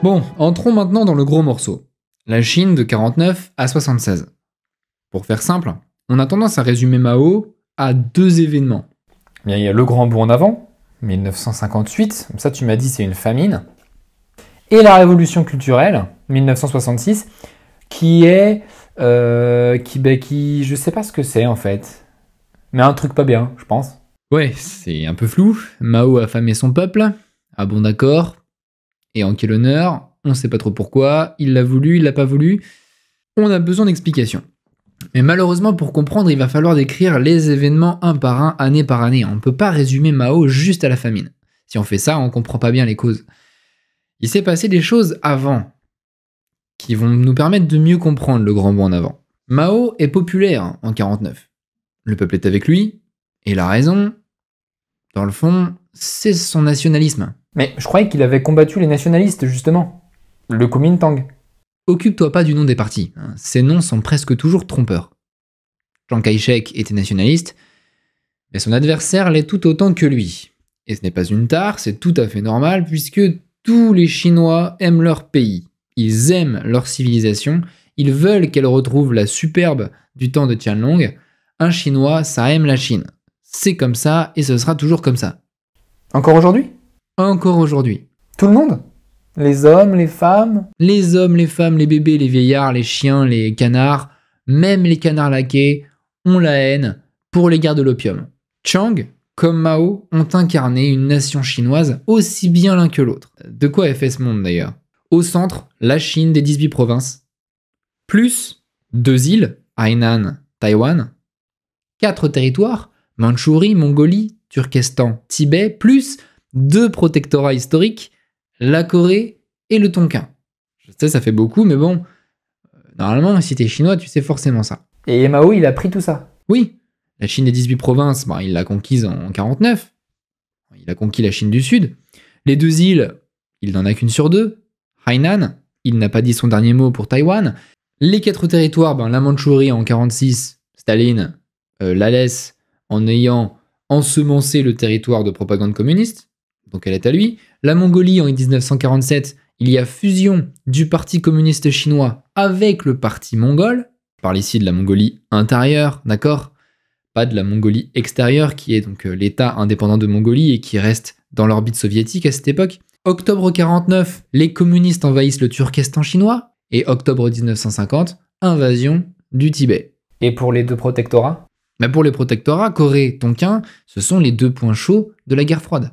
Bon, entrons maintenant dans le gros morceau. La Chine de 49 à 76. Pour faire simple, on a tendance à résumer Mao à deux événements. Bien, il y a le grand bond en avant, 1958, ça tu m'as dit c'est une famine, et la révolution culturelle, 1966, qui est... je sais pas ce que c'est en fait, mais un truc pas bien, je pense. Ouais, c'est un peu flou. Mao a affamé son peuple, ah bon d'accord, et en quel honneur, on sait pas trop pourquoi, il l'a voulu, il l'a pas voulu, on a besoin d'explications. Mais malheureusement, pour comprendre, il va falloir décrire les événements un par un, année par année. On ne peut pas résumer Mao juste à la famine. Si on fait ça, on comprend pas bien les causes. Il s'est passé des choses avant qui vont nous permettre de mieux comprendre le grand bond en avant. Mao est populaire en 49. Le peuple est avec lui, et la raison, dans le fond, c'est son nationalisme. Mais je croyais qu'il avait combattu les nationalistes, justement. Le Kuomintang. Occupe-toi pas du nom des partis, ces noms sont presque toujours trompeurs. Chiang Kai-shek était nationaliste, mais son adversaire l'est tout autant que lui. Et ce n'est pas une tare, c'est tout à fait normal, puisque tous les Chinois aiment leur pays. Ils aiment leur civilisation, ils veulent qu'elle retrouve la superbe du temps de Qianlong. Un Chinois, ça aime la Chine. C'est comme ça, et ce sera toujours comme ça. Encore aujourd'hui ? Encore aujourd'hui. Tout le monde ? Les hommes, les femmes ? Les hommes, les femmes, les bébés, les vieillards, les chiens, les canards, même les canards laqués, ont la haine pour les guerres de l'opium. Chiang, comme Mao, ont incarné une nation chinoise aussi bien l'un que l'autre. De quoi est fait ce monde d'ailleurs ? Au centre, la Chine des 18 provinces, plus 2 îles, Hainan, Taïwan, 4 territoires, Mandchourie, Mongolie, Turkestan, Tibet, plus 2 protectorats historiques, la Corée et le Tonkin. Je sais, ça fait beaucoup, mais bon, normalement, si t'es chinois, tu sais forcément ça. Et Mao, il a pris tout ça ? Oui, la Chine des 18 provinces, il l'a conquise en 49. Il a conquis la Chine du Sud. Les 2 îles, il n'en a qu'une sur 2. Hainan, il n'a pas dit son dernier mot pour Taïwan. Les 4 territoires, la Mandchourie en 46, Staline la laisse en ayant ensemencé le territoire de propagande communiste, donc elle est à lui. La Mongolie en 1947, il y a fusion du Parti communiste chinois avec le Parti mongol. Je parle ici de la Mongolie intérieure, d'accord ? Pas de la Mongolie extérieure, qui est donc l'État indépendant de Mongolie et qui reste dans l'orbite soviétique à cette époque. Octobre 49, les communistes envahissent le Turkestan chinois. Et octobre 1950, invasion du Tibet. Et pour les 2 protectorats ? Pour les protectorats, Corée, Tonkin, ce sont les 2 points chauds de la guerre froide.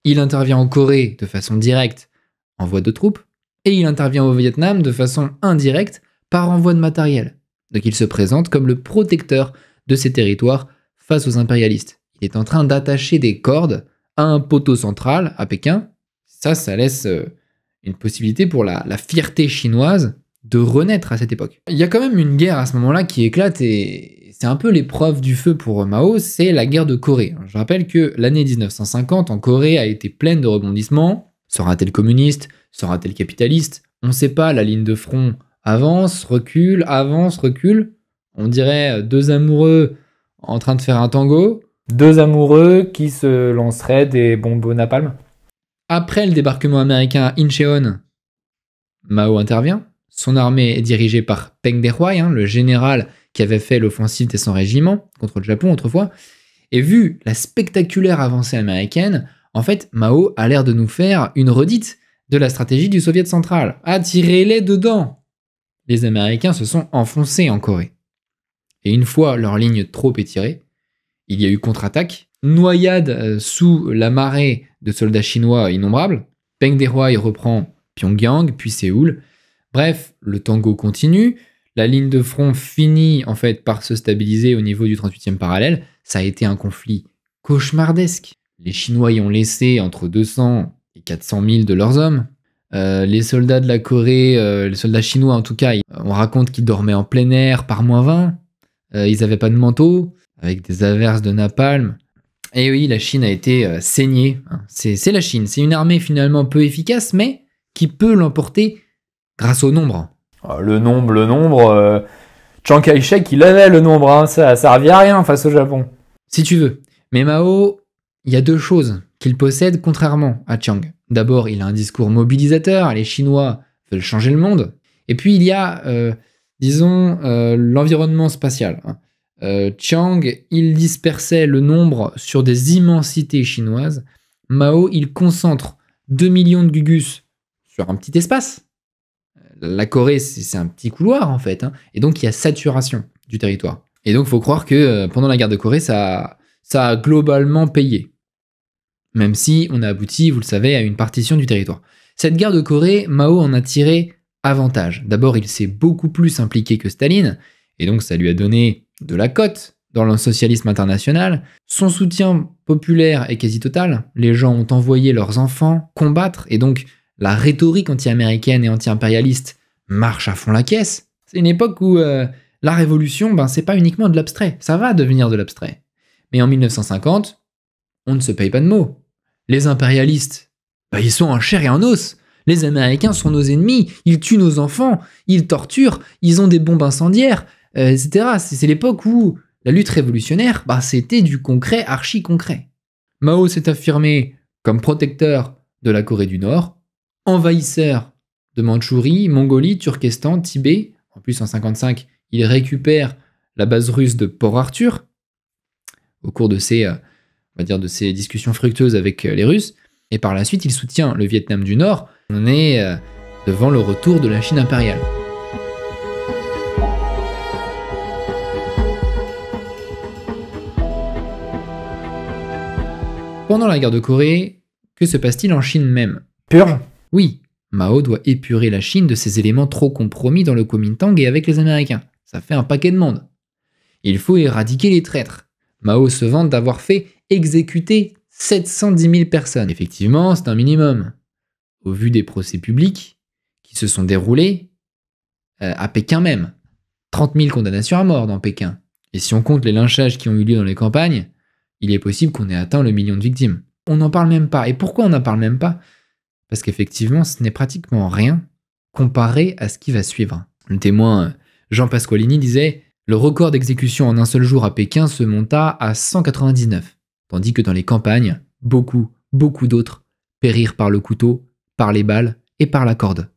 Il intervient en Corée de façon directe, envoi de troupes, et il intervient au Vietnam de façon indirecte, par envoi de matériel. Donc il se présente comme le protecteur de ces territoires face aux impérialistes. Il est en train d'attacher des cordes à un poteau central à Pékin. Ça laisse une possibilité pour la fierté chinoise de renaître à cette époque. Il y a quand même une guerre à ce moment-là qui éclate et c'est un peu l'épreuve du feu pour Mao, c'est la guerre de Corée. Je rappelle que l'année 1950 en Corée a été pleine de rebondissements. Sera-t-elle communiste ? Sera-t-elle capitaliste ? On ne sait pas, la ligne de front avance, recule. On dirait 2 amoureux en train de faire un tango. 2 amoureux qui se lanceraient des bombes napalm. Après le débarquement américain à Incheon, Mao intervient. Son armée est dirigée par Peng Dehuai, le général qui avait fait l'offensive des 100 régiments contre le Japon autrefois. Et vu la spectaculaire avancée américaine, en fait, Mao a l'air de nous faire une redite de la stratégie du Soviet central. Attirez-les dedans ! Les Américains se sont enfoncés en Corée. Et une fois leur ligne trop étirée, il y a eu contre-attaque, noyade sous la marée de soldats chinois innombrables. Peng Dehuai reprend Pyongyang, puis Séoul. Bref, le tango continue. La ligne de front finit en fait par se stabiliser au niveau du 38e parallèle. Ça a été un conflit cauchemardesque. Les Chinois y ont laissé entre 200 et 400 000 de leurs hommes. Les soldats de la Corée, les soldats chinois en tout cas, on raconte qu'ils dormaient en plein air par -20. Ils n'avaient pas de manteau, avec des averses de napalm. Et oui, la Chine a été saignée. C'est la Chine, c'est une armée finalement peu efficace, mais qui peut l'emporter grâce au nombre. Le nombre... Chiang Kai-shek, il avait le nombre, ça servait à rien face au Japon. Si tu veux. Mais Mao, il y a 2 choses qu'il possède contrairement à Chiang. D'abord, il a un discours mobilisateur, les Chinois veulent changer le monde. Et puis, il y a, l'environnement spatial. Chiang, il dispersait le nombre sur des immensités chinoises. Mao, il concentre 2 millions de gugus sur un petit espace. La Corée, c'est un petit couloir, en fait. Et donc, il y a saturation du territoire. Et donc, il faut croire que pendant la guerre de Corée, ça a globalement payé. Même si on a abouti, vous le savez, à une partition du territoire. Cette guerre de Corée, Mao en a tiré avantage. D'abord, il s'est beaucoup plus impliqué que Staline, et donc ça lui a donné de la cote dans le socialisme international. Son soutien populaire est quasi total. Les gens ont envoyé leurs enfants combattre, et donc la rhétorique anti-américaine et anti-impérialiste marche à fond la caisse. C'est une époque où la révolution, c'est pas uniquement de l'abstrait, ça va devenir de l'abstrait. Mais en 1950, on ne se paye pas de mots. Les impérialistes, ils sont en chair et en os. Les Américains sont nos ennemis, ils tuent nos enfants, ils torturent, ils ont des bombes incendiaires, etc. C'est l'époque où la lutte révolutionnaire, c'était du concret, archi-concret. Mao s'est affirmé comme protecteur de la Corée du Nord, envahisseur de Mandchourie, Mongolie, Turkestan, Tibet. En plus, en 1955, il récupère la base russe de Port Arthur au cours de ces discussions fructueuses avec les Russes. Et par la suite, il soutient le Vietnam du Nord. On est devant le retour de la Chine impériale. Pendant la guerre de Corée, que se passe-t-il en Chine même? Purge? Oui, Mao doit épurer la Chine de ses éléments trop compromis dans le Kuomintang et avec les Américains. Ça fait un paquet de monde. Il faut éradiquer les traîtres. Mao se vante d'avoir fait exécuter 710 000 personnes. Effectivement, c'est un minimum. Au vu des procès publics qui se sont déroulés à Pékin même. 30 000 condamnations à mort dans Pékin. Et si on compte les lynchages qui ont eu lieu dans les campagnes, il est possible qu'on ait atteint le million de victimes. On n'en parle même pas. Et pourquoi on n'en parle même pas? Parce qu'effectivement, ce n'est pratiquement rien comparé à ce qui va suivre. Le témoin Jean Pasqualini disait « Le record d'exécution en un seul jour à Pékin se monta à 199, tandis que dans les campagnes, beaucoup d'autres périrent par le couteau, par les balles et par la corde. »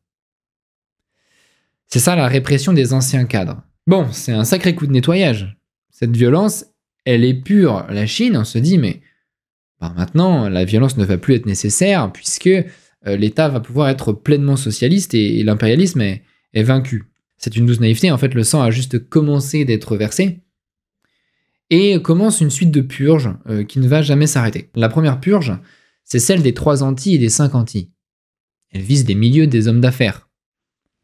C'est ça la répression des anciens cadres. Bon, c'est un sacré coup de nettoyage. Cette violence, elle épure la Chine. On se dit, mais maintenant, la violence ne va plus être nécessaire puisque l'État va pouvoir être pleinement socialiste et l'impérialisme est vaincu. C'est une douce naïveté, en fait, le sang a juste commencé d'être versé. Et commence une suite de purges qui ne va jamais s'arrêter. La première purge, c'est celle des 3 anti et des 5 anti. Elle vise des milieux des hommes d'affaires.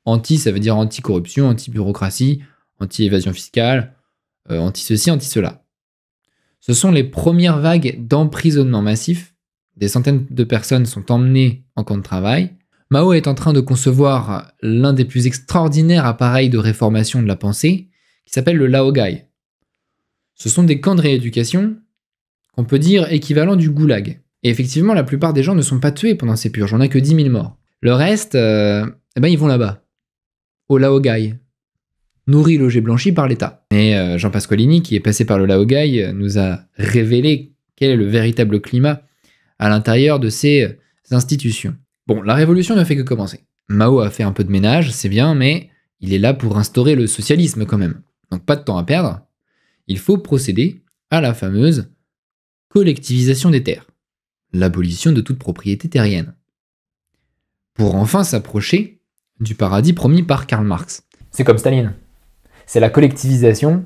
Anti, ça veut dire anti-corruption, anti-bureaucratie, anti-évasion fiscale, anti-ceci, anti-cela. Ce sont les premières vagues d'emprisonnement massif. Des centaines de personnes sont emmenées en camp de travail. Mao est en train de concevoir l'un des plus extraordinaires appareils de réformation de la pensée, qui s'appelle le Laogai. Ce sont des camps de rééducation qu'on peut dire équivalent du goulag. Et effectivement, la plupart des gens ne sont pas tués pendant ces purges, on n'a que 10 000 morts. Le reste, ils vont là-bas, au Laogai, nourris, logés, blanchis par l'État. Et Jean Pasqualini, qui est passé par le Laogai, nous a révélé quel est le véritable climat à l'intérieur de ces institutions. Bon, la révolution ne fait que commencer. Mao a fait un peu de ménage, c'est bien, mais il est là pour instaurer le socialisme quand même. Donc pas de temps à perdre. Il faut procéder à la fameuse collectivisation des terres, l'abolition de toute propriété terrienne, pour enfin s'approcher du paradis promis par Karl Marx. C'est comme Staline. C'est la collectivisation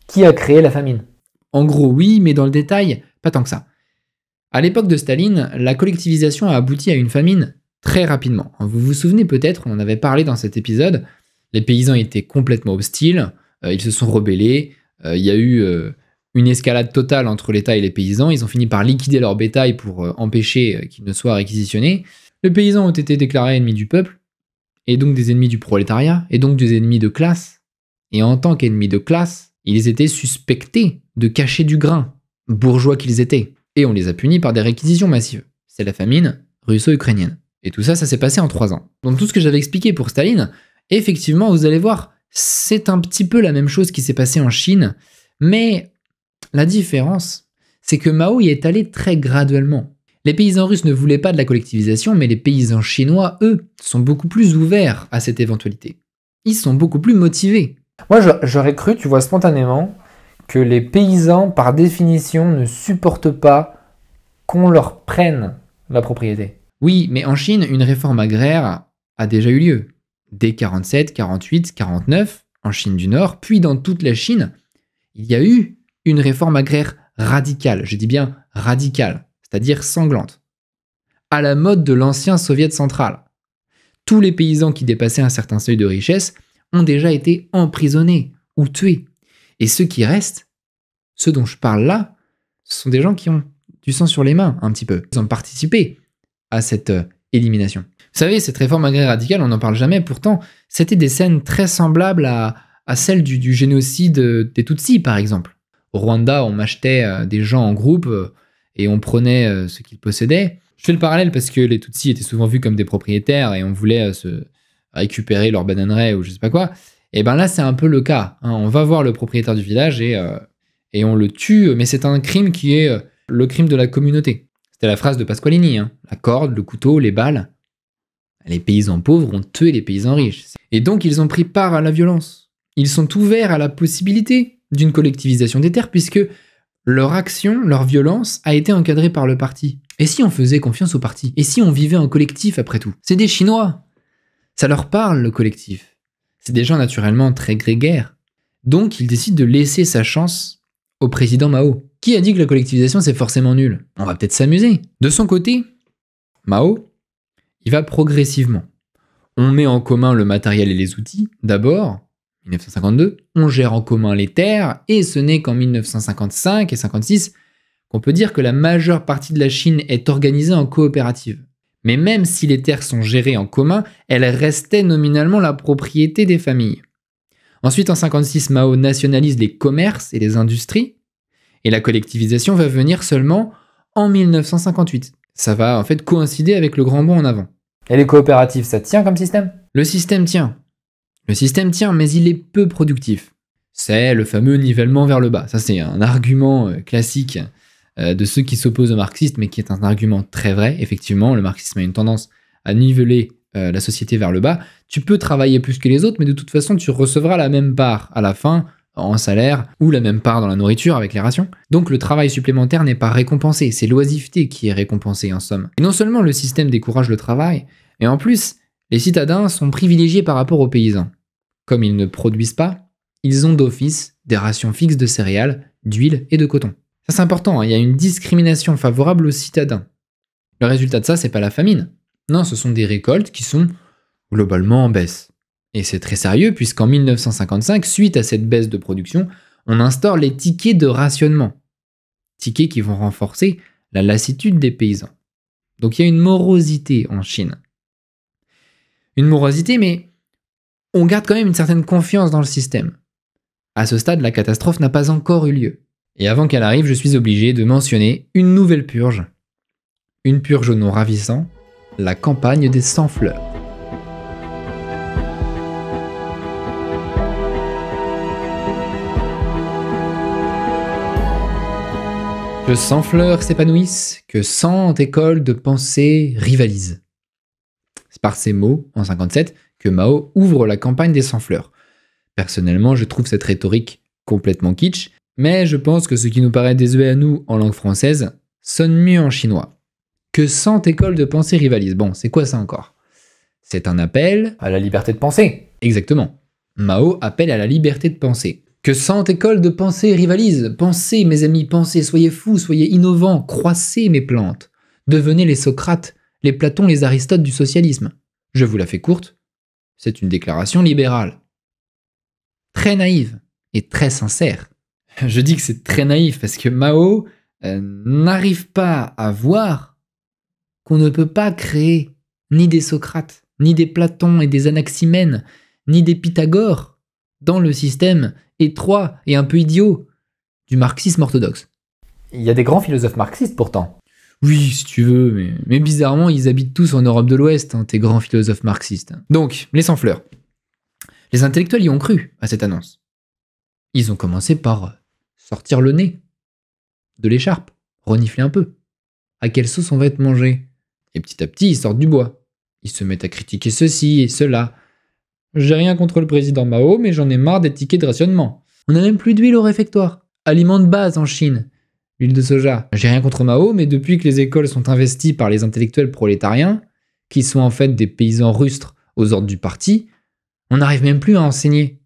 qui a créé la famine. En gros, oui, mais dans le détail, pas tant que ça. À l'époque de Staline, la collectivisation a abouti à une famine très rapidement. Vous vous souvenez peut-être, on en avait parlé dans cet épisode, les paysans étaient complètement hostiles, ils se sont rebellés, il y a eu une escalade totale entre l'État et les paysans, ils ont fini par liquider leur bétail pour empêcher qu'ils ne soient réquisitionnés. Les paysans ont été déclarés ennemis du peuple, et donc des ennemis du prolétariat, et donc des ennemis de classe. Et en tant qu'ennemis de classe, ils étaient suspectés de cacher du grain, bourgeois qu'ils étaient. Et on les a punis par des réquisitions massives. C'est la famine russo-ukrainienne. Et tout ça, ça s'est passé en 3 ans. Donc tout ce que j'avais expliqué pour Staline, effectivement, vous allez voir, c'est un petit peu la même chose qui s'est passé en Chine, mais la différence, c'est que Mao y est allé très graduellement. Les paysans russes ne voulaient pas de la collectivisation, mais les paysans chinois, eux, sont beaucoup plus ouverts à cette éventualité. Ils sont beaucoup plus motivés. Moi, j'aurais cru, tu vois, spontanément, que les paysans, par définition, ne supportent pas qu'on leur prenne la propriété. Oui, mais en Chine, une réforme agraire a déjà eu lieu. Dès 47, 48, 49, en Chine du Nord, puis dans toute la Chine, il y a eu une réforme agraire radicale. Je dis bien radicale, c'est-à-dire sanglante. À la mode de l'ancien Soviet central. Tous les paysans qui dépassaient un certain seuil de richesse ont déjà été emprisonnés ou tués. Et ceux qui restent, ceux dont je parle là, ce sont des gens qui ont du sang sur les mains, un petit peu. Ils ont participé à cette élimination. Vous savez, cette réforme agraire radicale, on n'en parle jamais, pourtant, c'était des scènes très semblables à celles du génocide des Tutsis, par exemple. Au Rwanda, on achetait des gens en groupe et on prenait ce qu'ils possédaient. Je fais le parallèle parce que les Tutsis étaient souvent vus comme des propriétaires et on voulait se récupérer leur bananerais ou je sais pas quoi. Et ben là, c'est un peu le cas. Hein. On va voir le propriétaire du village et on le tue, mais c'est un crime qui est le crime de la communauté. C'était la phrase de Pasqualini. Hein. La corde, le couteau, les balles. Les paysans pauvres ont tué les paysans riches. Et donc, ils ont pris part à la violence. Ils sont ouverts à la possibilité d'une collectivisation des terres puisque leur action, leur violence a été encadrée par le parti. Et si on faisait confiance au parti? Et si on vivait en collectif après tout? C'est des Chinois. Ça leur parle, le collectif. C'est des gens naturellement très grégaires. Donc, ils décident de laisser sa chance au président Mao. Qui a dit que la collectivisation, c'est forcément nul? On va peut-être s'amuser. De son côté, Mao, il va progressivement. On met en commun le matériel et les outils, d'abord, 1952, on gère en commun les terres, et ce n'est qu'en 1955 et 56 qu'on peut dire que la majeure partie de la Chine est organisée en coopérative. Mais même si les terres sont gérées en commun, elles restaient nominalement la propriété des familles. Ensuite, en 56, Mao nationalise les commerces et les industries, et la collectivisation va venir seulement en 1958. Ça va en fait coïncider avec le grand bond en avant. Et les coopératives, ça tient comme système? Le système tient. Le système tient, mais il est peu productif. C'est le fameux nivellement vers le bas. Ça, c'est un argument classique de ceux qui s'opposent au marxisme, mais qui est un argument très vrai. Effectivement, le marxisme a une tendance à niveler la société vers le bas. Tu peux travailler plus que les autres, mais de toute façon, tu recevras la même part à la fin en salaire ou la même part dans la nourriture avec les rations. Donc le travail supplémentaire n'est pas récompensé, c'est l'oisiveté qui est récompensée en somme. Et non seulement le système décourage le travail, mais en plus, les citadins sont privilégiés par rapport aux paysans. Comme ils ne produisent pas, ils ont d'office des rations fixes de céréales, d'huile et de coton. Ça c'est important, hein, il y a une discrimination favorable aux citadins. Le résultat de ça, c'est pas la famine. Non, ce sont des récoltes qui sont globalement en baisse. Et c'est très sérieux puisqu'en 1955, suite à cette baisse de production, on instaure les tickets de rationnement. Tickets qui vont renforcer la lassitude des paysans. Donc il y a une morosité en Chine. Une morosité, mais on garde quand même une certaine confiance dans le système. À ce stade, la catastrophe n'a pas encore eu lieu. Et avant qu'elle arrive, je suis obligé de mentionner une nouvelle purge. Une purge au nom ravissant, la campagne des 100 fleurs. Que 100 fleurs s'épanouissent, que 100 écoles de pensée rivalisent. C'est par ces mots, en 57, que Mao ouvre la campagne des 100 fleurs. Personnellement, je trouve cette rhétorique complètement kitsch, mais je pense que ce qui nous paraît désuet à nous en langue française sonne mieux en chinois. Que 100 écoles de pensée rivalisent. Bon, c'est quoi ça encore? C'est un appel... à la liberté de penser. Exactement. Mao appelle à la liberté de penser. Que 100 écoles de pensée rivalisent. Pensez, mes amis, pensez, soyez fous, soyez innovants, croissez mes plantes. Devenez les Socrates, les Platons, les Aristotes du socialisme. Je vous la fais courte, c'est une déclaration libérale. Très naïve et très sincère. Je dis que c'est très naïf parce que Mao n'arrive pas à voir qu'on ne peut pas créer ni des Socrates, ni des Platons et des Anaximènes, ni des Pythagore dans le système étroit et un peu idiot du marxisme orthodoxe. Il y a des grands philosophes marxistes pourtant. Oui, si tu veux, mais bizarrement, ils habitent tous en Europe de l'Ouest, hein, tes grands philosophes marxistes. Donc, les 100 fleurs. Les intellectuels y ont cru à cette annonce. Ils ont commencé par sortir le nez de l'écharpe, renifler un peu. à quelle sauce on va être mangé. Et petit à petit, ils sortent du bois. Ils se mettent à critiquer ceci et cela. J'ai rien contre le président Mao, mais j'en ai marre des tickets de rationnement. On n'a même plus d'huile au réfectoire. Aliment de base en Chine. L'huile de soja. J'ai rien contre Mao, mais depuis que les écoles sont investies par les intellectuels prolétariens, qui sont en fait des paysans rustres aux ordres du parti, on n'arrive même plus à enseigner.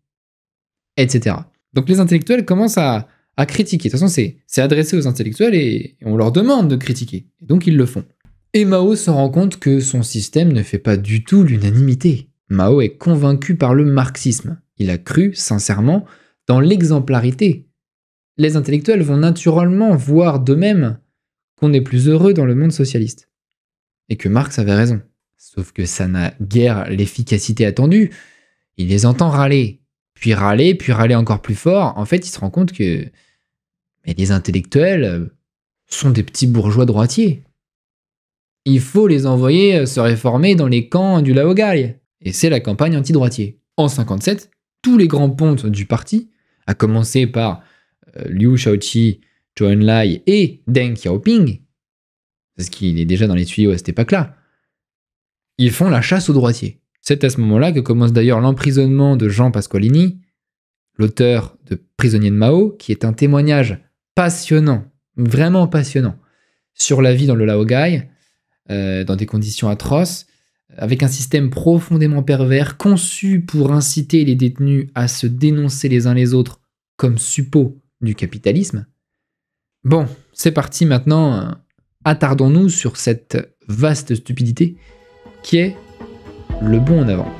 Etc. Donc les intellectuels commencent à critiquer. De toute façon, c'est adressé aux intellectuels et on leur demande de critiquer. Et donc ils le font. Et Mao se rend compte que son système ne fait pas du tout l'unanimité. Mao est convaincu par le marxisme. Il a cru, sincèrement, dans l'exemplarité. Les intellectuels vont naturellement voir d'eux-mêmes qu'on est plus heureux dans le monde socialiste. Et que Marx avait raison. Sauf que ça n'a guère l'efficacité attendue. Il les entend râler, puis râler encore plus fort. En fait, il se rend compte que les intellectuels sont des petits bourgeois droitiers. Il faut les envoyer se réformer dans les camps du Laogai. Et c'est la campagne anti-droitier. En 1957, tous les grands pontes du parti, à commencer par Liu Shaoqi, Zhou Enlai et Deng Xiaoping, parce qu'il est déjà dans les tuyaux à cette époque-là, ils font la chasse aux droitiers. C'est à ce moment-là que commence d'ailleurs l'emprisonnement de Jean Pasqualini, l'auteur de Prisonnier de Mao, qui est un témoignage passionnant, vraiment passionnant, sur la vie dans le Laogai, dans des conditions atroces, avec un système profondément pervers, conçu pour inciter les détenus à se dénoncer les uns les autres comme suppôts du capitalisme. Bon, c'est parti maintenant, attardons-nous sur cette vaste stupidité qui est le bond en avant.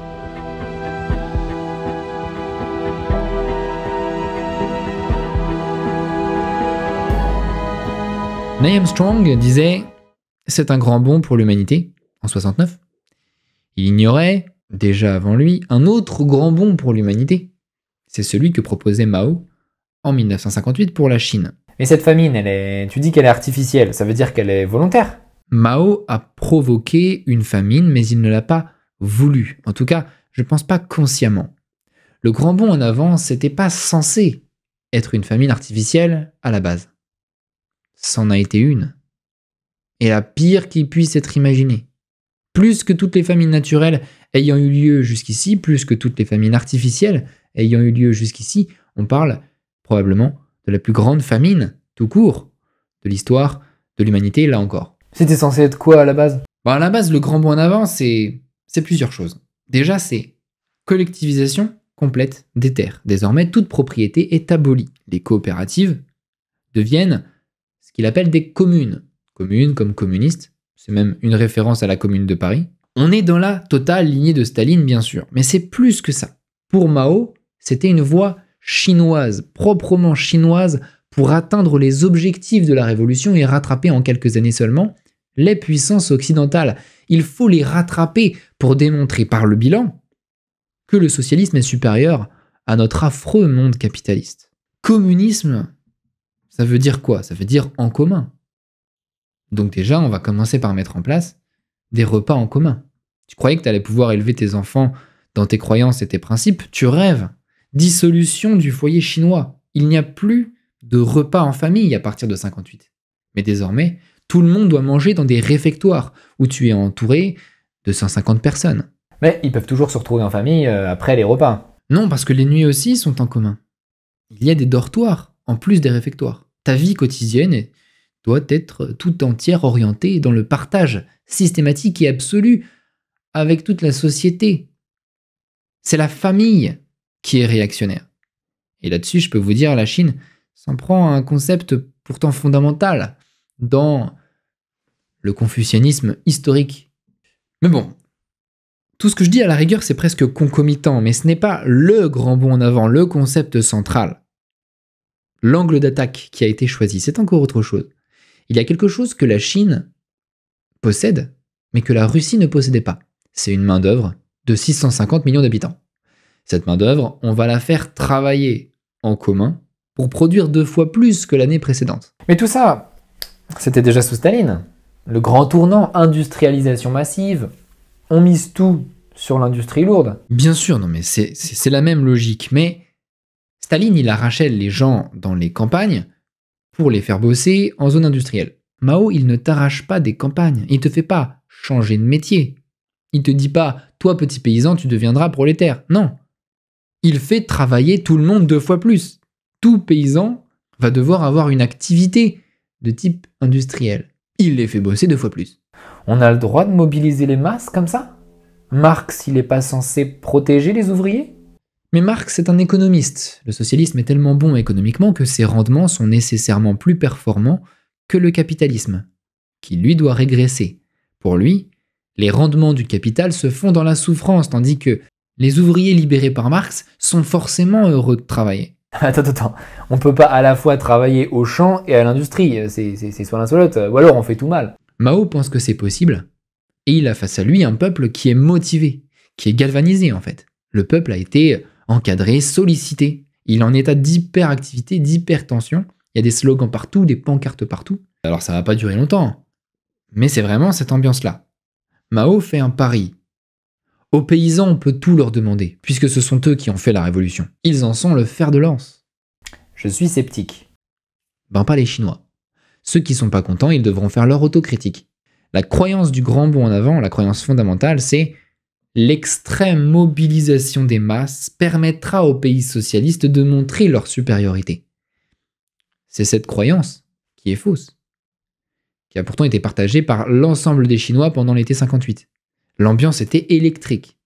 Neil Armstrong disait « C'est un grand bond pour l'humanité » en 69. Il ignorait, déjà avant lui, un autre grand bond pour l'humanité. C'est celui que proposait Mao en 1958 pour la Chine. Mais cette famine, tu dis qu'elle est artificielle, ça veut dire qu'elle est volontaire? Mao a provoqué une famine, mais il ne l'a pas voulu. En tout cas, je ne pense pas consciemment. Le grand bond en avant, c'était pas censé être une famine artificielle à la base. C'en a été une. Et la pire qui puisse être imaginée. Plus que toutes les famines naturelles ayant eu lieu jusqu'ici, plus que toutes les famines artificielles ayant eu lieu jusqu'ici, on parle probablement de la plus grande famine, tout court, de l'histoire de l'humanité, là encore. C'était censé être quoi à la base? À la base, le grand bond en avant, c'est plusieurs choses. Déjà, c'est collectivisation complète des terres. Désormais, toute propriété est abolie. Les coopératives deviennent ce qu'il appelle des communes. Communes comme communistes, c'est même une référence à la Commune de Paris. On est dans la totale lignée de Staline, bien sûr, mais c'est plus que ça. Pour Mao, c'était une voie chinoise, proprement chinoise, pour atteindre les objectifs de la révolution et rattraper en quelques années seulement les puissances occidentales. Il faut les rattraper pour démontrer par le bilan que le socialisme est supérieur à notre affreux monde capitaliste. Communisme, ça veut dire quoi? Ça veut dire en commun. Donc déjà, on va commencer par mettre en place des repas en commun. Tu croyais que tu allais pouvoir élever tes enfants dans tes croyances et tes principes? Tu rêves. Dissolution du foyer chinois. Il n'y a plus de repas en famille à partir de 58. Mais désormais, tout le monde doit manger dans des réfectoires où tu es entouré de 150 personnes. Mais ils peuvent toujours se retrouver en famille après les repas. Non, parce que les nuits aussi sont en commun. Il y a des dortoirs en plus des réfectoires. Ta vie quotidienne doit être tout entière orientée dans le partage systématique et absolu avec toute la société. C'est la famille qui est réactionnaire. Et là-dessus, je peux vous dire, la Chine s'en prend à un concept pourtant fondamental dans le confucianisme historique. Mais bon, tout ce que je dis à la rigueur, c'est presque concomitant, mais ce n'est pas le grand bond en avant, le concept central. L'angle d'attaque qui a été choisi, c'est encore autre chose. Il y a quelque chose que la Chine possède, mais que la Russie ne possédait pas. C'est une main-d'œuvre de 650 millions d'habitants. Cette main-d'œuvre, on va la faire travailler en commun pour produire 2 fois plus que l'année précédente. Mais tout ça, c'était déjà sous Staline. Le grand tournant, industrialisation massive, on mise tout sur l'industrie lourde. Bien sûr, non mais c'est la même logique, mais Staline, il arrachait les gens dans les campagnes pour les faire bosser en zone industrielle. Mao, il ne t'arrache pas des campagnes, il te fait pas changer de métier. Il te dit pas, toi petit paysan, tu deviendras prolétaire. Non. Il fait travailler tout le monde 2 fois plus. Tout paysan va devoir avoir une activité de type industriel. Il les fait bosser 2 fois plus. On a le droit de mobiliser les masses comme ça? Marx, il n'est pas censé protéger les ouvriers? Mais Marx est un économiste. Le socialisme est tellement bon économiquement que ses rendements sont nécessairement plus performants que le capitalisme, qui lui doit régresser. Pour lui, les rendements du capital se font dans la souffrance, tandis que les ouvriers libérés par Marx sont forcément heureux de travailler. Attends. On peut pas à la fois travailler au champ et à l'industrie. C'est soit l'un soit l'autre. Ou alors on fait tout mal. Mao pense que c'est possible, et il a face à lui un peuple qui est motivé, qui est galvanisé en fait. Le peuple a été encadré, sollicité. Il est en état d'hyperactivité, d'hypertension. Il y a des slogans partout, des pancartes partout. Alors ça va pas durer longtemps, mais c'est vraiment cette ambiance-là. Mao fait un pari. Aux paysans, on peut tout leur demander, puisque ce sont eux qui ont fait la révolution. Ils en sont le fer de lance. Je suis sceptique. Ben pas les Chinois. Ceux qui sont pas contents, ils devront faire leur autocritique. La croyance du grand bond en avant, la croyance fondamentale, c'est l'extrême mobilisation des masses permettra aux pays socialistes de montrer leur supériorité. C'est cette croyance qui est fausse, qui a pourtant été partagée par l'ensemble des Chinois pendant l'été 58. L'ambiance était électrique.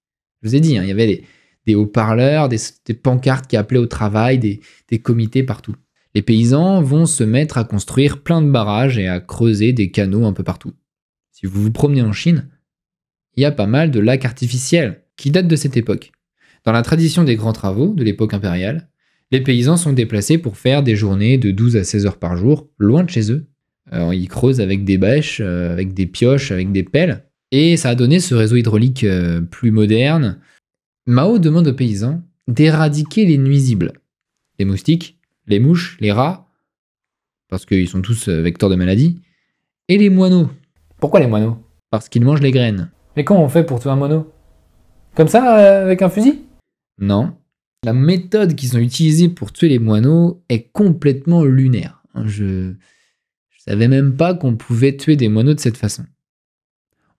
Je vous ai dit, il y avait des haut-parleurs, des pancartes qui appelaient au travail, des comités partout. Les paysans vont se mettre à construire plein de barrages et à creuser des canaux un peu partout. Si vous vous promenez en Chine, il y a pas mal de lacs artificiels qui datent de cette époque. Dans la tradition des grands travaux de l'époque impériale, les paysans sont déplacés pour faire des journées de 12 à 16 heures par jour, loin de chez eux. Ils creusent avec des bêches, avec des pioches, avec des pelles. Et ça a donné ce réseau hydraulique plus moderne. Mao demande aux paysans d'éradiquer les nuisibles. Les moustiques, les mouches, les rats, parce qu'ils sont tous vecteurs de maladies, et les moineaux. Pourquoi les moineaux? Parce qu'ils mangent les graines. Mais comment on fait pour tuer un moineau? Comme ça, avec un fusil? Non. La méthode qu'ils ont utilisée pour tuer les moineaux est complètement lunaire. Je savais même pas qu'on pouvait tuer des moineaux de cette façon.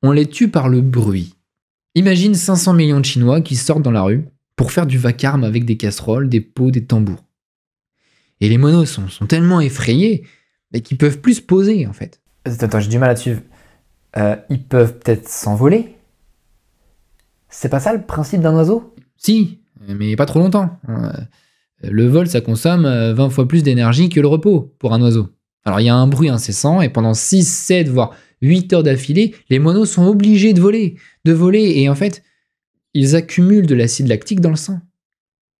On les tue par le bruit. Imagine 500 millions de Chinois qui sortent dans la rue pour faire du vacarme avec des casseroles, des pots, des tambours. Et les moineaux sont tellement effrayés qu'ils peuvent plus se poser en fait. Attends, j'ai du mal à suivre. Ils peuvent peut-être s'envoler? C'est pas ça le principe d'un oiseau? Si, mais pas trop longtemps. Le vol, ça consomme 20 fois plus d'énergie que le repos pour un oiseau. Alors il y a un bruit incessant et pendant 6, 7, voire 8 heures d'affilée, les moineaux sont obligés de voler. Et en fait, ils accumulent de l'acide lactique dans le sang.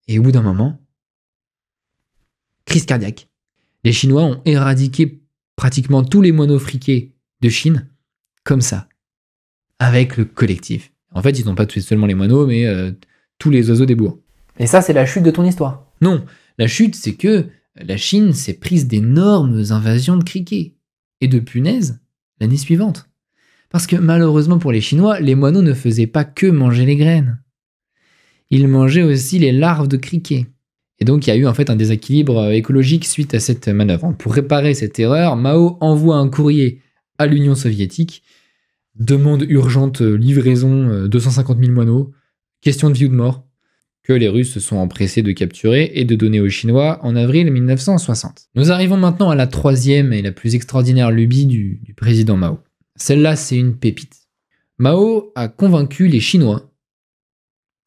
Et au bout d'un moment, crise cardiaque. Les Chinois ont éradiqué pratiquement tous les moineaux friqués de Chine, comme ça, avec le collectif. En fait, ils n'ont pas tué seulement les moineaux, mais tous les oiseaux des bois. Et ça, c'est la chute de ton histoire? Non, la chute, c'est que la Chine s'est prise d'énormes invasions de criquets et de punaises l'année suivante. Parce que malheureusement pour les Chinois, les moineaux ne faisaient pas que manger les graines. Ils mangeaient aussi les larves de criquets. Et donc il y a eu en fait un déséquilibre écologique suite à cette manœuvre. Pour réparer cette erreur, Mao envoie un courrier à l'Union soviétique, demande urgente livraison 250 000 moineaux, question de vie ou de mort, que les Russes se sont empressés de capturer et de donner aux Chinois en avril 1960. Nous arrivons maintenant à la troisième et la plus extraordinaire lubie du président Mao. Celle-là, c'est une pépite. Mao a convaincu les Chinois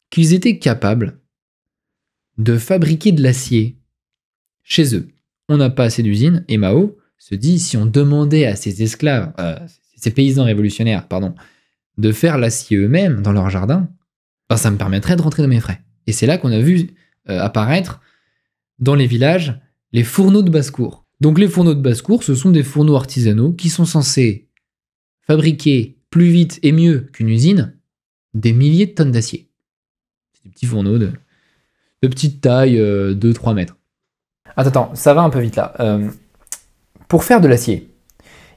qu'ils étaient capables de fabriquer de l'acier chez eux. On n'a pas assez d'usines et Mao se dit si on demandait à ces esclaves, ces paysans révolutionnaires, de faire l'acier eux-mêmes dans leur jardin, ça me permettrait de rentrer dans mes frais. Et c'est là qu'on a vu apparaître dans les villages les fourneaux de basse-cour. Donc les fourneaux de basse-cour, ce sont des fourneaux artisanaux qui sont censés fabriquer plus vite et mieux qu'une usine des milliers de tonnes d'acier. C'est des petits fourneaux de petite taille, 2-3 mètres. Attends, ça va un peu vite là. Pour faire de l'acier,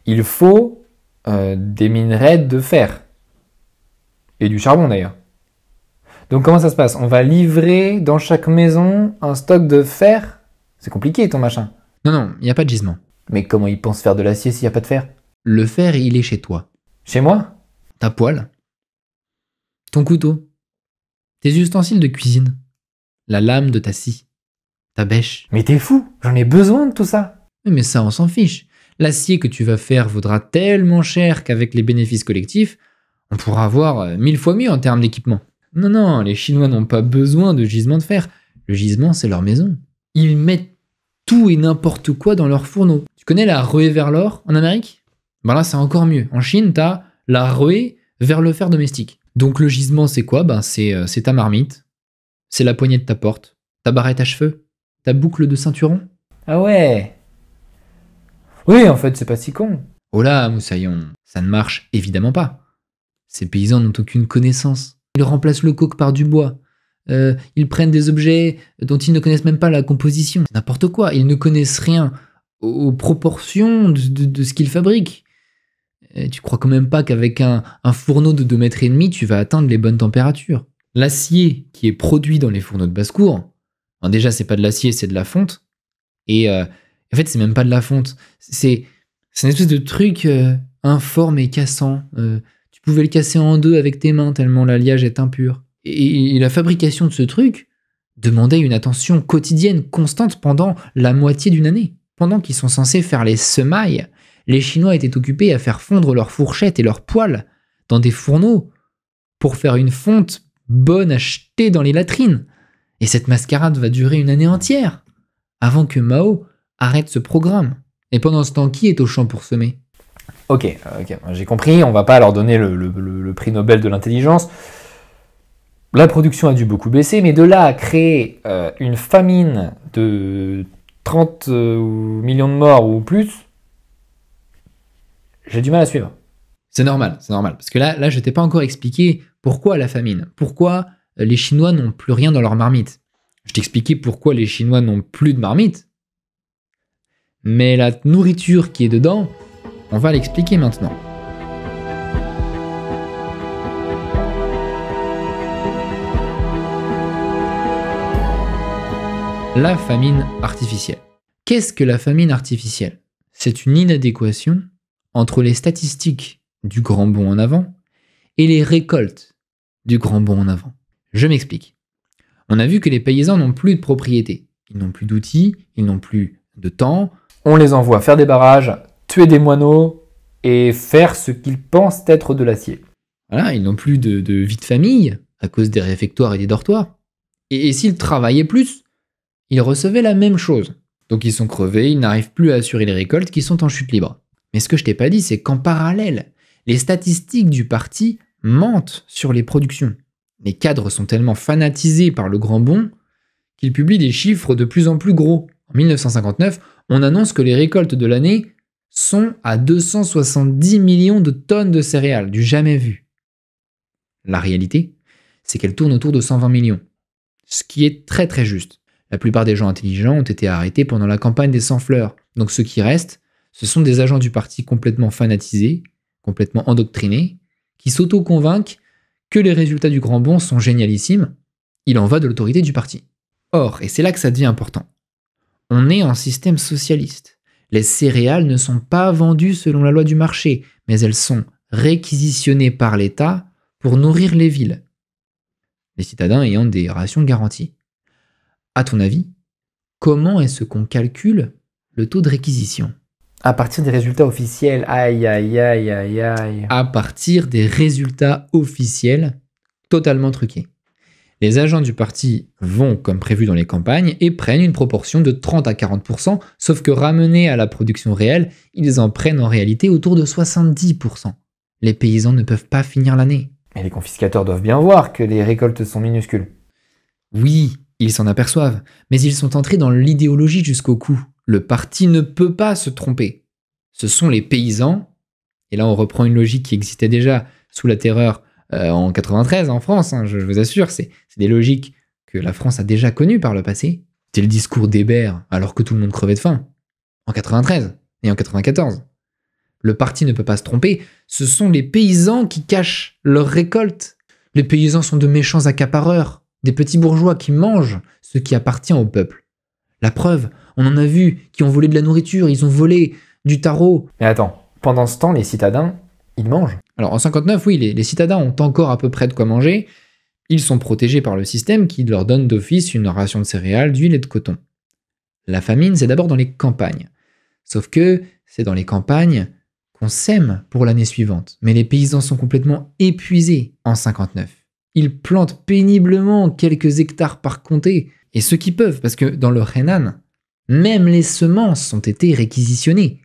il faut des minerais de fer. Et du charbon d'ailleurs. Donc comment ça se passe? On va livrer dans chaque maison un stock de fer? C'est compliqué ton machin. Non, il n'y a pas de gisement. Mais comment ils pensent faire de l'acier s'il n'y a pas de fer? Le fer, il est chez toi. Chez moi? Ta poêle, ton couteau, tes ustensiles de cuisine, la lame de ta scie, ta bêche. Mais t'es fou, j'en ai besoin de tout ça. Mais ça, on s'en fiche. L'acier que tu vas faire vaudra tellement cher qu'avec les bénéfices collectifs, on pourra avoir 1000 fois mieux en termes d'équipement. Non, non, les Chinois n'ont pas besoin de gisement de fer. Le gisement, c'est leur maison. Ils mettent tout et n'importe quoi dans leur fourneau. Tu connais la ruée vers l'or en Amérique? Ben là, c'est encore mieux. En Chine, t'as la ruée vers le fer domestique. Donc le gisement, c'est quoi? Ben c'est ta marmite, c'est la poignée de ta porte, ta barrette à cheveux, ta boucle de ceinturon. Ah ouais. Oui, en fait, c'est pas si con. Oh là, Moussaillon, ça ne marche évidemment pas. Ces paysans n'ont aucune connaissance. Ils remplacent le coke par du bois. Ils prennent des objets dont ils ne connaissent même pas la composition. C'est n'importe quoi. Ils ne connaissent rien aux proportions de ce qu'ils fabriquent. Tu crois quand même pas qu'avec un fourneau de 2,5 mètres, tu vas atteindre les bonnes températures. L'acier qui est produit dans les fourneaux de basse-cour, déjà, c'est pas de l'acier, c'est de la fonte. Et en fait, c'est même pas de la fonte. C'est une espèce de truc informe et cassant. Tu pouvais le casser en deux avec tes mains tellement l'alliage est impur. Et la fabrication de ce truc demandait une attention quotidienne, constante pendant la moitié d'une année. Pendant qu'ils sont censés faire les semailles, les Chinois étaient occupés à faire fondre leurs fourchettes et leurs poêles dans des fourneaux pour faire une fonte bonne à jeter dans les latrines. Et cette mascarade va durer une année entière, avant que Mao arrête ce programme. Et pendant ce temps, qui est au champ pour semer? Ok, j'ai compris, on va pas leur donner le prix Nobel de l'intelligence. La production a dû beaucoup baisser, mais de là à créer une famine de 30 millions de morts ou plus, j'ai du mal à suivre. C'est normal, parce que là, je t'ai pas encore expliqué pourquoi la famine, pourquoi les Chinois n'ont plus rien dans leur marmite. Je t'ai expliqué pourquoi les Chinois n'ont plus de marmite, mais la nourriture qui est dedans, on va l'expliquer maintenant. La famine artificielle. Qu'est-ce que la famine artificielle? C'est une inadéquation entre les statistiques du grand bond en avant et les récoltes du grand bond en avant. Je m'explique. On a vu que les paysans n'ont plus de propriété. Ils n'ont plus d'outils, ils n'ont plus de temps. On les envoie faire des barrages, tuer des moineaux et faire ce qu'ils pensent être de l'acier. Voilà, ils n'ont plus de vie de famille à cause des réfectoires et des dortoirs. Et s'ils travaillaient plus, ils recevaient la même chose. Donc ils sont crevés, ils n'arrivent plus à assurer les récoltes qui sont en chute libre. Mais ce que je t'ai pas dit, c'est qu'en parallèle, les statistiques du parti mentent sur les productions. Les cadres sont tellement fanatisés par le grand bond qu'ils publient des chiffres de plus en plus gros. En 1959, on annonce que les récoltes de l'année sont à 270 millions de tonnes de céréales, du jamais vu. La réalité, c'est qu'elles tournent autour de 120 millions, ce qui est très très juste. La plupart des gens intelligents ont été arrêtés pendant la campagne des 100 fleurs, donc ceux qui restent, ce sont des agents du parti complètement fanatisés, complètement endoctrinés, qui s'auto-convainquent que les résultats du grand bond sont génialissimes, il en va de l'autorité du parti. Or, et c'est là que ça devient important, on est en système socialiste. Les céréales ne sont pas vendues selon la loi du marché, mais elles sont réquisitionnées par l'État pour nourrir les villes, les citadins ayant des rations garanties. À ton avis, comment est-ce qu'on calcule le taux de réquisition? À partir des résultats officiels, aïe. À partir des résultats officiels totalement truqués. Les agents du parti vont, comme prévu dans les campagnes, et prennent une proportion de 30 à 40%, sauf que ramenés à la production réelle, ils en prennent en réalité autour de 70%. Les paysans ne peuvent pas finir l'année. Mais les confiscateurs doivent bien voir que les récoltes sont minuscules. Oui, ils s'en aperçoivent, mais ils sont entrés dans l'idéologie jusqu'au cou. Le parti ne peut pas se tromper. Ce sont les paysans, et là on reprend une logique qui existait déjà sous la terreur en 93 en France, je vous assure, c'est des logiques que la France a déjà connues par le passé. C'était le discours d'Hébert alors que tout le monde crevait de faim, en 93 et en 94. Le parti ne peut pas se tromper, ce sont les paysans qui cachent leurs récoltes. Les paysans sont de méchants accapareurs, des petits bourgeois qui mangent ce qui appartient au peuple. La preuve, on en a vu qui ont volé de la nourriture, ils ont volé du taro. Mais attends, Pendant ce temps, les citadins, ils mangent. Alors en 59, oui, les citadins ont encore à peu près de quoi manger. Ils sont protégés par le système qui leur donne d'office une ration de céréales, d'huile et de coton. La famine, c'est d'abord dans les campagnes. Sauf que c'est dans les campagnes qu'on sème pour l'année suivante. Mais les paysans sont complètement épuisés en 59. Ils plantent péniblement quelques hectares par comté, et ceux qui peuvent, parce que dans le Henan, même les semences ont été réquisitionnées.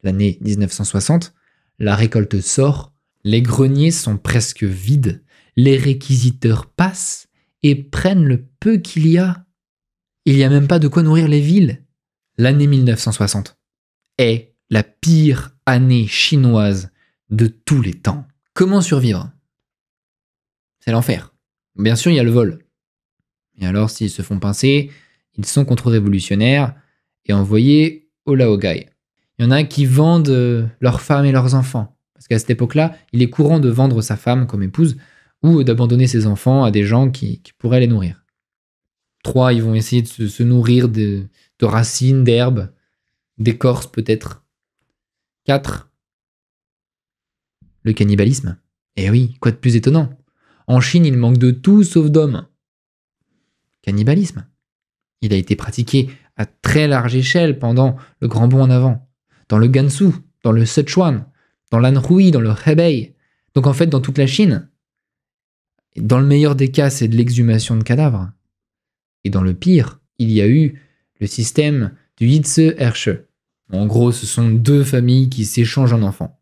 L'année 1960, la récolte sort, les greniers sont presque vides, les réquisiteurs passent et prennent le peu qu'il y a. Il n'y a même pas de quoi nourrir les villes. L'année 1960 est la pire année chinoise de tous les temps. Comment survivre? C'est l'enfer. Bien sûr, il y a le vol. Et alors, s'ils se font pincer, ils sont contre-révolutionnaires et envoyés au Laogai. Il y en a qui vendent leurs femmes et leurs enfants. Parce qu'à cette époque-là, il est courant de vendre sa femme comme épouse ou d'abandonner ses enfants à des gens qui pourraient les nourrir. 3, ils vont essayer de se nourrir de racines, d'herbes, d'écorces peut-être. 4, le cannibalisme. Eh oui, quoi de plus étonnant? En Chine, il manque de tout sauf d'hommes. Cannibalisme. Il a été pratiqué à très large échelle pendant le Grand Bond en avant. Dans le Gansu, dans le Sichuan, dans l'Anhui, dans le Hebei. Donc en fait, dans toute la Chine. Dans le meilleur des cas, c'est de l'exhumation de cadavres. Et dans le pire, il y a eu le système du Yitse-Hersche. En gros, ce sont 2 familles qui s'échangent un enfant.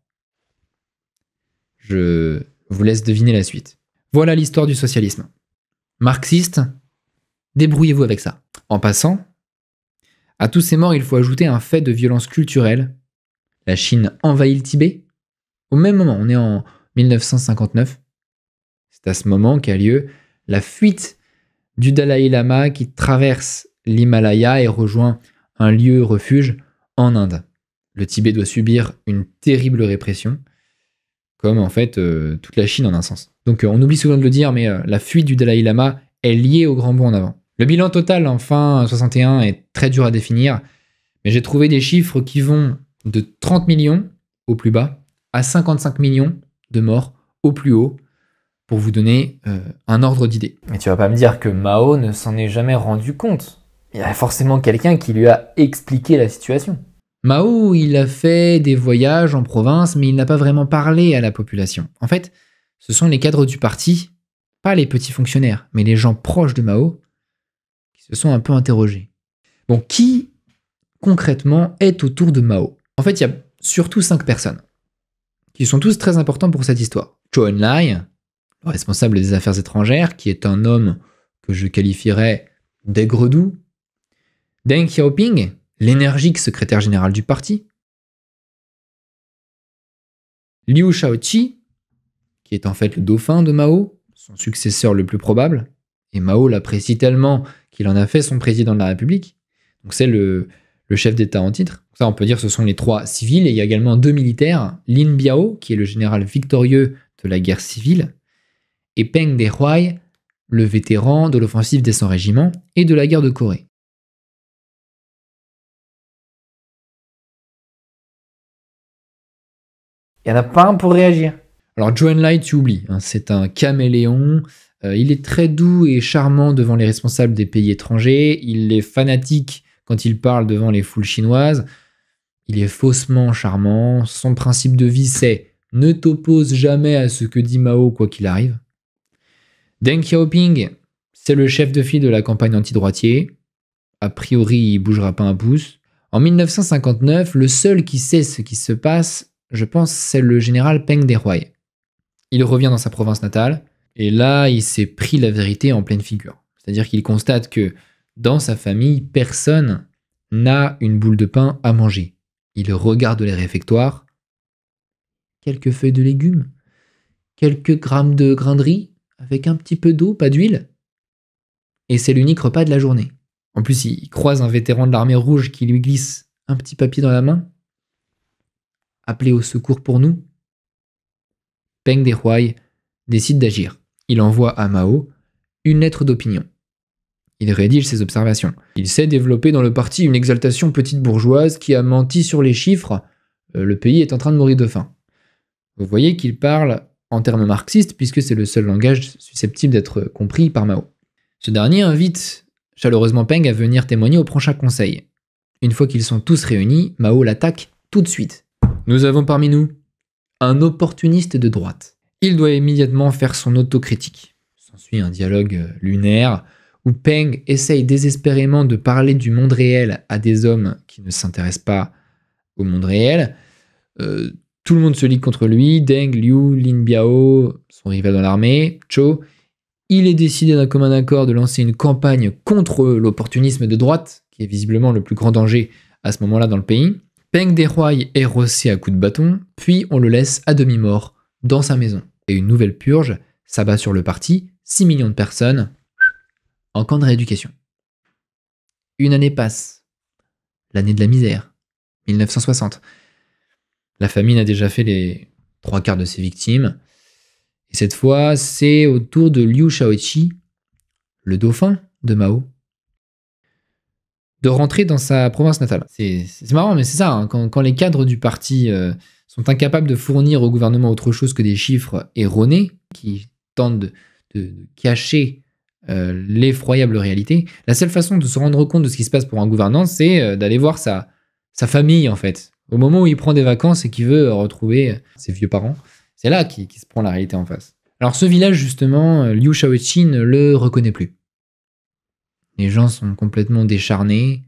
Je vous laisse deviner la suite. Voilà l'histoire du socialisme. Marxiste, débrouillez-vous avec ça. En passant, à tous ces morts, il faut ajouter un fait de violence culturelle. La Chine envahit le Tibet. Au même moment, on est en 1959. C'est à ce moment qu'a lieu la fuite du Dalai Lama qui traverse l'Himalaya et rejoint un lieu refuge en Inde. Le Tibet doit subir une terrible répression, comme en fait toute la Chine en un sens. Donc on oublie souvent de le dire, mais la fuite du Dalai Lama est liée au Grand Bond en avant. Le bilan total en fin 61 est très dur à définir, mais j'ai trouvé des chiffres qui vont de 30 millions au plus bas à 55 millions de morts au plus haut, pour vous donner un ordre d'idée. Mais tu vas pas me dire que Mao ne s'en est jamais rendu compte. Il y a forcément quelqu'un qui lui a expliqué la situation. Mao, il a fait des voyages en province, mais il n'a pas vraiment parlé à la population. En fait, ce sont les cadres du parti, pas les petits fonctionnaires, mais les gens proches de Mao, qui se sont un peu interrogés. Bon, qui, concrètement, est autour de Mao? En fait, il y a surtout 5 personnes, qui sont tous très importants pour cette histoire. Zhou Enlai, le responsable des affaires étrangères, qui est un homme que je qualifierais d'aigre-doux. Deng Xiaoping, l'énergique secrétaire général du parti. Liu Shaoqi, qui est en fait le dauphin de Mao, son successeur le plus probable, et Mao l'apprécie tellement qu'il en a fait son président de la République. Donc c'est le chef d'État en titre. Ça, on peut dire que ce sont les 3 civils, et il y a également 2 militaires, Lin Biao, qui est le général victorieux de la guerre civile, et Peng Dehuai, le vétéran de l'offensive des 100 régiments et de la guerre de Corée. Il n'y en a pas un pour réagir. Alors Zhou Enlai, tu oublies, hein, c'est un caméléon, il est très doux et charmant devant les responsables des pays étrangers, il est fanatique quand il parle devant les foules chinoises, il est faussement charmant, son principe de vie c'est « ne t'oppose jamais à ce que dit Mao quoi qu'il arrive ». Deng Xiaoping, c'est le chef de file de la campagne anti-droitier. A priori, il bougera pas un pouce. En 1959, le seul qui sait ce qui se passe, je pense, c'est le général Peng Dehuai. Il revient dans sa province natale, et là, il s'est pris la vérité en pleine figure. C'est-à-dire qu'il constate que dans sa famille, personne n'a une boule de pain à manger. Il regarde les réfectoires, quelques feuilles de légumes, quelques grammes de grains de riz, avec un petit peu d'eau, pas d'huile. Et c'est l'unique repas de la journée. En plus, il croise un vétéran de l'armée rouge qui lui glisse un petit papier dans la main. Appelez au secours pour nous. Peng Dehuai décide d'agir. Il envoie à Mao une lettre d'opinion. Il rédige ses observations. Il s'est développé dans le parti une exaltation petite bourgeoise qui a menti sur les chiffres le pays est en train de mourir de faim. Vous voyez qu'il parle en termes marxistes puisque c'est le seul langage susceptible d'être compris par Mao. Ce dernier invite chaleureusement Peng à venir témoigner au prochain conseil. Une fois qu'ils sont tous réunis, Mao l'attaque tout de suite. Nous avons parmi nous un opportuniste de droite. Il doit immédiatement faire son autocritique. S'ensuit un dialogue lunaire où Peng essaye désespérément de parler du monde réel à des hommes qui ne s'intéressent pas au monde réel. Tout le monde se lie contre lui, Deng, Liu, Lin Biao, son rival dans l'armée, Zhou. Il est décidé d'un commun accord de lancer une campagne contre l'opportunisme de droite, qui est visiblement le plus grand danger à ce moment-là dans le pays. Peng Dehuai est rossé à coups de bâton, puis on le laisse à demi-mort dans sa maison. Et une nouvelle purge s'abat sur le parti, 6 millions de personnes en camp de rééducation. Une année passe, l'année de la misère, 1960. La famine a déjà fait les 3/4 de ses victimes. Et cette fois, c'est au tour de Liu Shaoqi, le dauphin de Mao, de rentrer dans sa province natale. C'est marrant, mais c'est ça, hein, quand les cadres du parti sont incapables de fournir au gouvernement autre chose que des chiffres erronés, qui tentent de cacher l'effroyable réalité, la seule façon de se rendre compte de ce qui se passe pour un gouvernant, c'est d'aller voir sa famille, en fait. Au moment où il prend des vacances et qu'il veut retrouver ses vieux parents, c'est là qu'il se prend la réalité en face. Alors ce village, justement, Liu Shaoqi ne le reconnaît plus. Les gens sont complètement décharnés.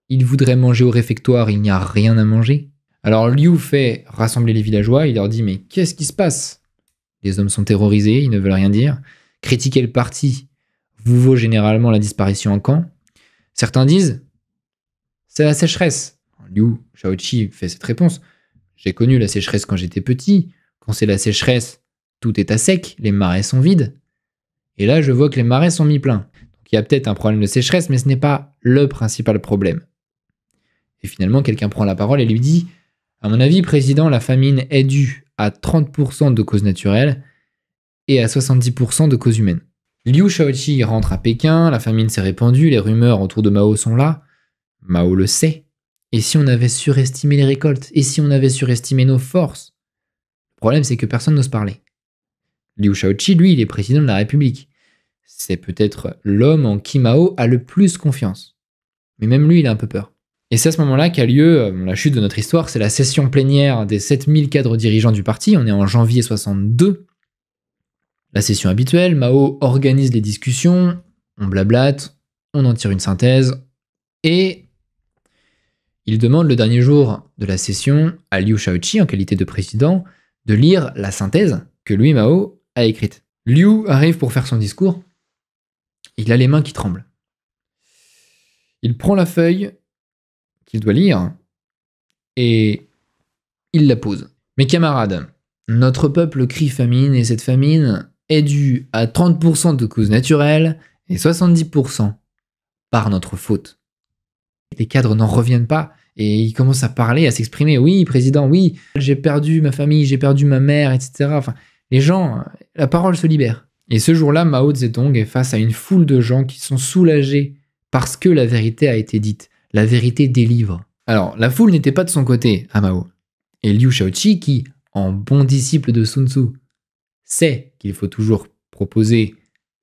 Ils voudraient manger au réfectoire, il n'y a rien à manger. Alors Liu fait rassembler les villageois, il leur dit « Mais qu'est-ce qui se passe ?» Les hommes sont terrorisés, ils ne veulent rien dire. Critiquer le parti vous vaut généralement la disparition en camp. Certains disent « C'est la sécheresse ». Liu Shaoqi fait cette réponse. J'ai connu la sécheresse quand j'étais petit. Quand c'est la sécheresse, tout est à sec, les marais sont vides. Et là, je vois que les marais sont mis pleins. Donc il y a peut-être un problème de sécheresse, mais ce n'est pas le principal problème. Et finalement, quelqu'un prend la parole et lui dit « À mon avis, président, la famine est due à 30% de causes naturelles et à 70% de causes humaines. » Liu Shaoqi rentre à Pékin, la famine s'est répandue, les rumeurs autour de Mao sont là. Mao le sait. Et si on avait surestimé les récoltes? Et si on avait surestimé nos forces? Le problème, c'est que personne n'ose parler. Liu Shaoqi, lui, il est président de la République. C'est peut-être l'homme en qui Mao a le plus confiance. Mais même lui, il a un peu peur. Et c'est à ce moment-là qu'a lieu la chute de notre histoire. C'est la session plénière des 7000 cadres dirigeants du parti. On est en janvier 62. La session habituelle, Mao organise les discussions, on blablate, on en tire une synthèse, et il demande le dernier jour de la session à Liu Shaoqi, en qualité de président, de lire la synthèse que lui, Mao, a écrite. Liu arrive pour faire son discours. Il a les mains qui tremblent. Il prend la feuille qu'il doit lire et il la pose. Mes camarades, notre peuple crie famine et cette famine est due à 30% de causes naturelles et 70% par notre faute. Les cadres n'en reviennent pas et ils commencent à parler, à s'exprimer. Oui, président, oui, j'ai perdu ma famille, j'ai perdu ma mère, etc. Enfin, les gens, la parole se libère. Et ce jour-là, Mao Zedong est face à une foule de gens qui sont soulagés parce que la vérité a été dite. La vérité délivre. Alors, la foule n'était pas de son côté à Mao. Et Liu Shaoqi, qui, en bon disciple de Sun Tzu, sait qu'il faut toujours proposer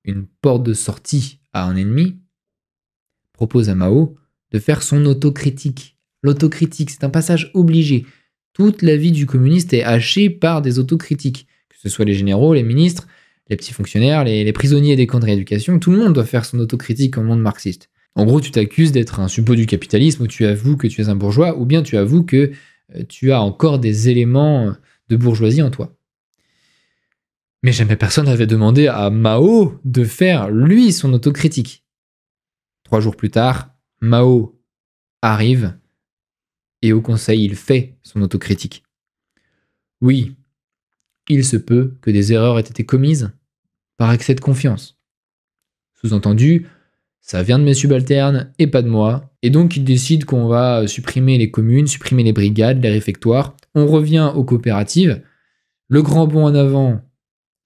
une porte de sortie à un ennemi, propose à Mao de faire son autocritique. L'autocritique, c'est un passage obligé. Toute la vie du communiste est hachée par des autocritiques. Que ce soit les généraux, les ministres, les petits fonctionnaires, les prisonniers des camps de rééducation, tout le monde doit faire son autocritique au monde marxiste. En gros, tu t'accuses d'être un suppôt du capitalisme, ou tu avoues que tu es un bourgeois, ou bien tu avoues que tu as encore des éléments de bourgeoisie en toi. Mais jamais personne n'avait demandé à Mao de faire, lui, son autocritique. 3 jours plus tard, Mao arrive et au conseil, il fait son autocritique. Oui, il se peut que des erreurs aient été commises par excès de confiance. Sous-entendu, ça vient de mes subalternes et pas de moi, et donc il décide qu'on va supprimer les communes, supprimer les brigades, les réfectoires, on revient aux coopératives, le grand bond en avant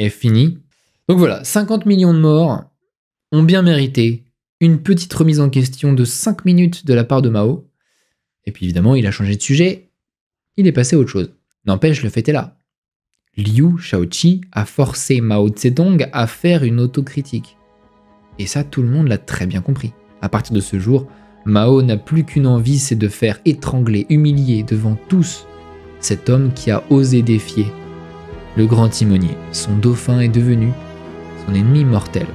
est fini. Donc voilà, 50 millions de morts ont bien mérité une petite remise en question de 5 minutes de la part de Mao. Et puis évidemment, il a changé de sujet. il est passé à autre chose. N'empêche, le fait est là. Liu Shaoqi a forcé Mao Zedong à faire une autocritique. Et ça, tout le monde l'a très bien compris. À partir de ce jour, Mao n'a plus qu'une envie, c'est de faire étrangler, humilier devant tous cet homme qui a osé défier le grand timonier. Son dauphin est devenu son ennemi mortel.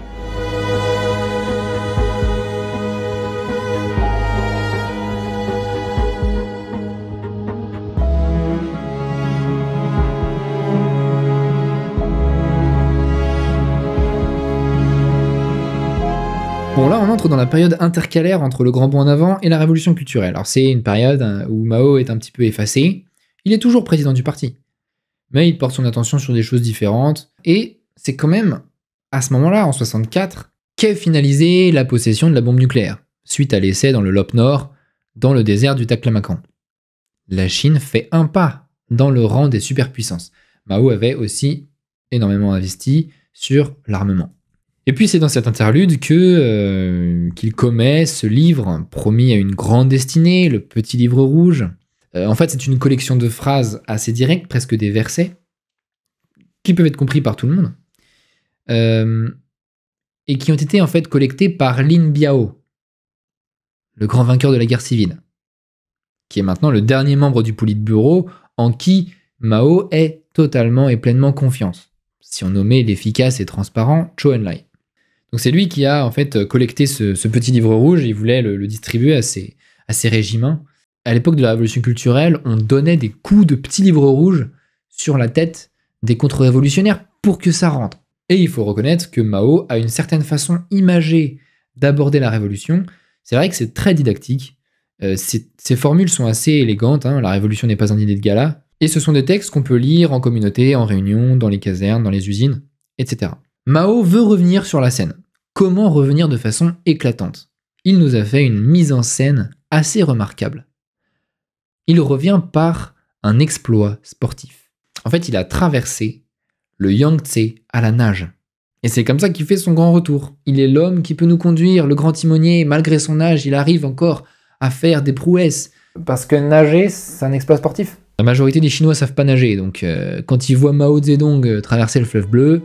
Bon, là, on entre dans la période intercalaire entre le grand bond en avant et la révolution culturelle. Alors, c'est une période où Mao est un petit peu effacé. Il est toujours président du parti. Mais il porte son attention sur des choses différentes. Et c'est quand même, à ce moment-là, en 64, qu'est finalisée la possession de la bombe nucléaire, suite à l'essai dans le Lop Nord, dans le désert du Taklamakan. La Chine fait un pas dans le rang des superpuissances. Mao avait aussi énormément investi sur l'armement. Et puis c'est dans cet interlude qu'il commet ce livre promis à une grande destinée, le Petit Livre Rouge. En fait, c'est une collection de phrases assez directes, presque des versets, qui peuvent être compris par tout le monde, et qui ont été en fait collectés par Lin Biao, le grand vainqueur de la guerre civile, qui est maintenant le dernier membre du Politburo en qui Mao ait totalement et pleinement confiance, si on nommait l'efficace et transparent Zhou Enlai. Donc c'est lui qui a en fait collecté ce petit livre rouge, il voulait le distribuer à ses régiments. À l'époque de la révolution culturelle, on donnait des coups de petits livres rouges sur la tête des contre-révolutionnaires pour que ça rentre. Et il faut reconnaître que Mao a une certaine façon imagée d'aborder la révolution. C'est vrai que c'est très didactique, ses formules sont assez élégantes, hein, la révolution n'est pas un idée de gala, et ce sont des textes qu'on peut lire en communauté, en réunion, dans les casernes, dans les usines, etc. Mao veut revenir sur la scène. Comment revenir de façon éclatante? Il nous a fait une mise en scène assez remarquable. Il revient par un exploit sportif. En fait, il a traversé le Yangtze à la nage. Et c'est comme ça qu'il fait son grand retour. Il est l'homme qui peut nous conduire, le grand timonier. Malgré son âge, il arrive encore à faire des prouesses. Parce que nager, c'est un exploit sportif. La majorité des Chinois savent pas nager, donc quand ils voient Mao Zedong traverser le fleuve bleu,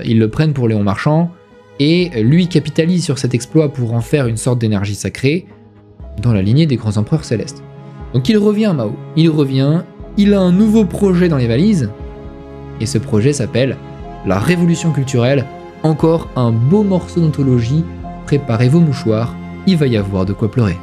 ils le prennent pour Léon Marchand, et lui capitalise sur cet exploit pour en faire une sorte d'énergie sacrée dans la lignée des grands empereurs célestes. Donc il revient, Mao, il a un nouveau projet dans les valises, et ce projet s'appelle la Révolution culturelle, encore un beau morceau d'anthologie, préparez vos mouchoirs, il va y avoir de quoi pleurer.